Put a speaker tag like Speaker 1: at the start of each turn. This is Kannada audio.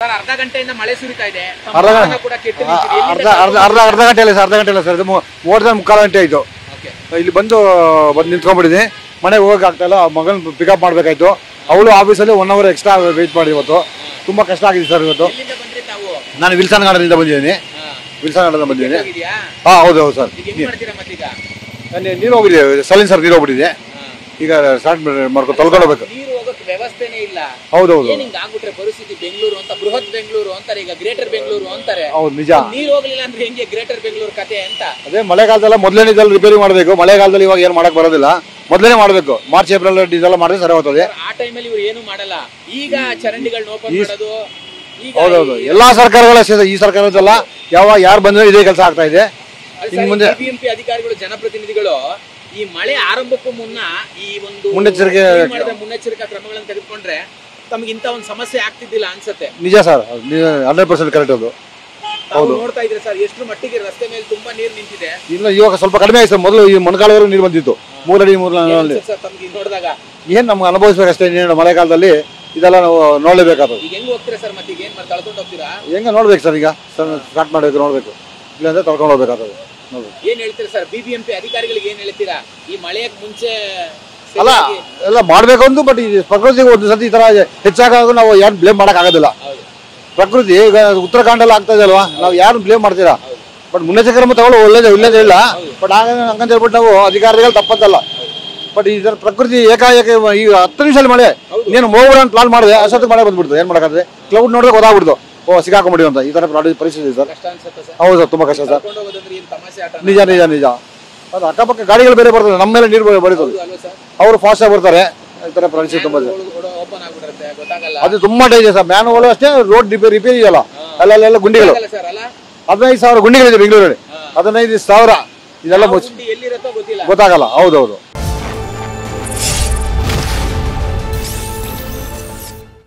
Speaker 1: ಸರ್ ಅರ್ಧ ಗಂಟೆಯಿಂದ ಮಳೆ ಸುರಿತಾ ಇದೆ.
Speaker 2: ಅರ್ಧ ಗಂಟೆ ಇಲ್ಲ ಸರ್, ಇದು ಮೋರ್ ದನ್ ಮುಕ್ಕಾಲು ಗಂಟೆ ಆಯ್ತು. ಇಲ್ಲಿ ಬಂದು ನಿಂತ್ಕೊಂಡ್ಬಿಟ್ಟಿದ್ದೀನಿ. ಮನೆಗೆ ಹೋಗಕ್ಕೆ ಆಗ್ತಾ ಇಲ್ಲ. ಮಗನ್ ಪಿಕಪ್ ಮಾಡ್ಬೇಕಾಯ್ತು. ಅವಳು ಆಫೀಸಲ್ಲಿ 1 ಅವರ್ ಎಕ್ಸ್ಟ್ರಾ ವೇಟ್ ಮಾಡಿ. ಇವತ್ತು ತುಂಬಾ ಕಷ್ಟ ಆಗಿದೆ ಸರ್. ಇವತ್ತು ನಾನು ವಿಲ್ಸನ್ ಗಾರ್ಡನ್ ಬಂದಿದ್ದೀನಿ. ಹೌದು ಸರ್. ನೀರು ಹೋಗಿದೆ, ಸಲೀನ್ ಸರ್ ನೀರು ಹೋಗ್ಬಿಟ್ಟಿದೆ. ಈಗ ಸ್ಟಾರ್ಟ್ ಮಾಡ್ಕೊಂಡು ತೊಳ್ಕೊಂಡು ಹೋಗ್ಬೇಕು.
Speaker 1: ವ್ಯವಸ್ಥೆನೇ ಇಲ್ಲ.
Speaker 2: ಹೌದೌದು.
Speaker 1: ಆಗ್ಬಿಟ್ರೆ ಪರಿಸ್ಥಿತಿ ಬೆಂಗಳೂರು ಅಂತ, ಬೃಹತ್ ಬೆಂಗಳೂರು ಅಂತಾರೆ, ಈಗ ಗ್ರೇಟರ್ ಬೆಂಗಳೂರು ಅಂತಾರೆ.
Speaker 2: ಹೌದು ನಿಜ.
Speaker 1: ನೀರು ಹೋಗ್ಲಿಲ್ಲ ಅಂದ್ರೆ ಹೆಂಗೆ ಗ್ರೇಟರ್ ಬೆಂಗಳೂರು ಕತೆ ಅಂತ.
Speaker 2: ಅದೇ ಮಳೆಗಾಲದಲ್ಲ ಮೊದಲನೇ ರಿಪೇರಿ ಮಾಡಬೇಕು. ಮಳೆಗಾಲದಲ್ಲಿ ಇವಾಗ ಏನು ಮಾಡಕ್ ಬರೋದಿಲ್ಲ. ಮೊದಲೇ ಮಾಡಬೇಕು. ಮಾರ್ಚ್ ಏಪ್ರಿಲ್ ಡೀಸೆಲ್ ಮಾಡಿದ್ರೆ ಸರಿ ಹೋಗ್ತದೆ.
Speaker 1: ಆ ಟೈಮಲ್ಲಿ ಇವ್ರು ಏನು ಮಾಡಲ್ಲ. ಈಗ ಚರಂಡಿಗಳನ್ನ ಓಪನ್ ಮಾಡೋದು.
Speaker 2: ಹೌದೌದು. ಎಲ್ಲಾ ಸರ್ಕಾರಗಳ ಈ ಸರ್ಕಾರದಲ್ಲ ಯಾರು ಬಂದ್ರೆ ಇದೇ ಕೆಲಸ ಆಗ್ತಾ ಇದೆ.
Speaker 1: ಮುಂದೆ ಬಿಬಿಎಂಪಿ ಅಧಿಕಾರಿಗಳು, ಜನಪ್ರತಿನಿಧಿಗಳು ಈ ಮಳೆ ಆರಂಭಕ್ಕೂ ಮುನ್ನ ಈ ಒಂದು
Speaker 2: ಮುನ್ನೆಚ್ಚರಿಕೆ
Speaker 1: ಕ್ರಮಗಳನ್ನು ತೆಗೆದುಕೊಂಡ್ರೆ ತಮಗೆ ಇಂತ ಒಂದು ಸಮಸ್ಯೆ ಆಗ್ತಿದ್ದಿಲ್ಲ ಅನ್ಸುತ್ತೆ.
Speaker 2: ನಿಜ ಸರ್, 100% ಕರೆಕ್ಟ್. ಅದು
Speaker 1: ಹೌದು. ನೋಡ್ತಾ ಇದ್ರೆ ಸರ್ ಎಷ್ಟು ಮಟ್ಟಿಗೆ ರಸ್ತೆ ಮೇಲೆ ತುಂಬಾ ನೀರು ನಿಂತಿದೆ.
Speaker 2: ಇಲ್ಲ, ಇವಾಗ ಸ್ವಲ್ಪ ಕಡಿಮೆ ಆಯ್ತು ಸರ್. ಮೊದಲು ಈ ಮೊಣಕಾಲವರೆಗೂ ನೀರು ಬಂದಿತ್ತು. 3 ಅಡಿ 3
Speaker 1: ತಮ್ಗೆ ನೋಡಿದಾಗ
Speaker 2: ಏನ್ ನಮ್ಗೆ ಅನುಭವಿಸ್ಬೇಕಷ್ಟೇ. ಮಳೆಗಾಲದಲ್ಲಿ ಇದೆಲ್ಲ ನಾವು ನೋಡ್ಲೇಬೇಕಾದ್ರು.
Speaker 1: ಈಗ ಹೆಂಗ್ ಹೋಗ್ತೀರಾ ಸರ್? ಮತ್ತೆ ಈಗ ಏನ್ ಮಾಡಿ ತಳ್ಕೊಂಡು ಹೋಗ್ತೀರಾ?
Speaker 2: ಹೆಂಗ ನೋಡ್ಬೇಕು ಸರ್. ಈಗ ಸ್ಟಾರ್ಟ್ ಮಾಡ್ಬೇಕು, ನೋಡ್ಬೇಕು. ಇಲ್ಲಾಂದ್ರೆ ತಳ್ಕೊಂಡು ಹೋಗ್ಬೇಕಾಗ್ತದೆ.
Speaker 1: ಏನ್ ಹೇಳ್ತೀರಾ ಸರ್ ಬಿಬಿಎಂಪಿ ಅಧಿಕಾರಿಗಳಿಗೆ? ಏನ್ ಹೇಳ್ತೀರಾ ಈ ಮಳೆಯಕ್ಕೆ ಮುಂಚೆ?
Speaker 2: ಅಲ್ಲ ಎಲ್ಲ ಮಾಡ್ಬೇಕು ಅಂತ. ಬಟ್ ಈ ಪ್ರಕೃತಿಗೆ ಒಂದು ಸತಿ ಈ ತರ ಹೆಚ್ಚಾಗ ನಾವು ಯಾರು ಬ್ಲೇಮ್ ಮಾಡಕ್ ಆಗೋದಿಲ್ಲ. ಪ್ರಕೃತಿ ಈಗ ಉತ್ತರಾಖಂಡಲ್ಲಿ ಆಗ್ತಾ ಇದೆ ಅಲ್ವಾ, ನಾವು ಯಾರು ಬ್ಲೇಮ್ ಮಾಡ್ತೀರಾ? ಬಟ್ ಮುನ್ನೆಚ್ಚರಿಕೆ ಕ್ರಮ ತಗೊಳ್ಳೋ ಒಳ್ಳೇದೇ ಇಲ್ಲ. ಬಟ್ ಹಂಗಂತ ಹೇಳ್ಬಿಟ್ಟು ನಾವು ಅಧಿಕಾರಿಗಳು ತಪ್ಪಂತಲ್ಲ. ಬಟ್ ಇದರ ಪ್ರಕೃತಿ ಏಕಾಏಕ ಈಗ 10 ನಿಮಿಷದಲ್ಲಿ ಮಳೆ, ನೀನು ಹೋಗೋಣ ಅಂತ ಪ್ಲಾನ್ ಮಾಡಿದೆ, ಅಷ್ಟೊತ್ತಿಗೆ ಮಳೆ ಬಂದ್ಬಿಡ್ತು. ಏನ್ ಮಾಡಕ್ಕಾದ್ರೆ? ಕ್ಲೌಡ್ ನೋಡಿದ್ರೆ ಗೊತ್ತಾಗ್ಬಿಡ್ತು, ಸಿಕ್ಕಾಕೊಂಡ್ಬಿಡಿ ಅಂತ. ಈ ತರ ಪರಿಸ್ಥಿತಿ ಸರ್. ಹೌದು ಸರ್, ತುಂಬಾ ಕಷ್ಟ ಸರ್. ನಿಜ. ಅದು ಅಕ್ಕಪಕ್ಕ ಗಾಡಿಗಳು ಬೇರೆ ಬರ್ತದೆ, ನಮ್ಮ ಮೇಲೆ ನೀರು ಬರೀತದೆ. ಅವರು ಫಾಸ್ಟ್ ಆಗಿ ಬರ್ತಾರೆ. ಈ ತರ ಪರಿಸ್ಥಿತಿ ತುಂಬಾ ಇದೆ. ಅದು ತುಂಬಾ ಡೇಂಜರ್ ಸರ್. ಮ್ಯಾನ್ಹೋಲ್ ಅಷ್ಟೇ, ರೋಡ್ ರಿಪೇರಿ ಇದೆಯಲ್ಲ ಅಲ್ಲೆಲ್ಲ ಗುಂಡಿಗಳು. 15,000 ಗುಂಡಿಗಳಿದೆ ಬೆಂಗಳೂರಲ್ಲಿ. 15,000 ಇದೆಲ್ಲ ಗೊತ್ತಾಗಲ್ಲ. ಹೌದೌದು.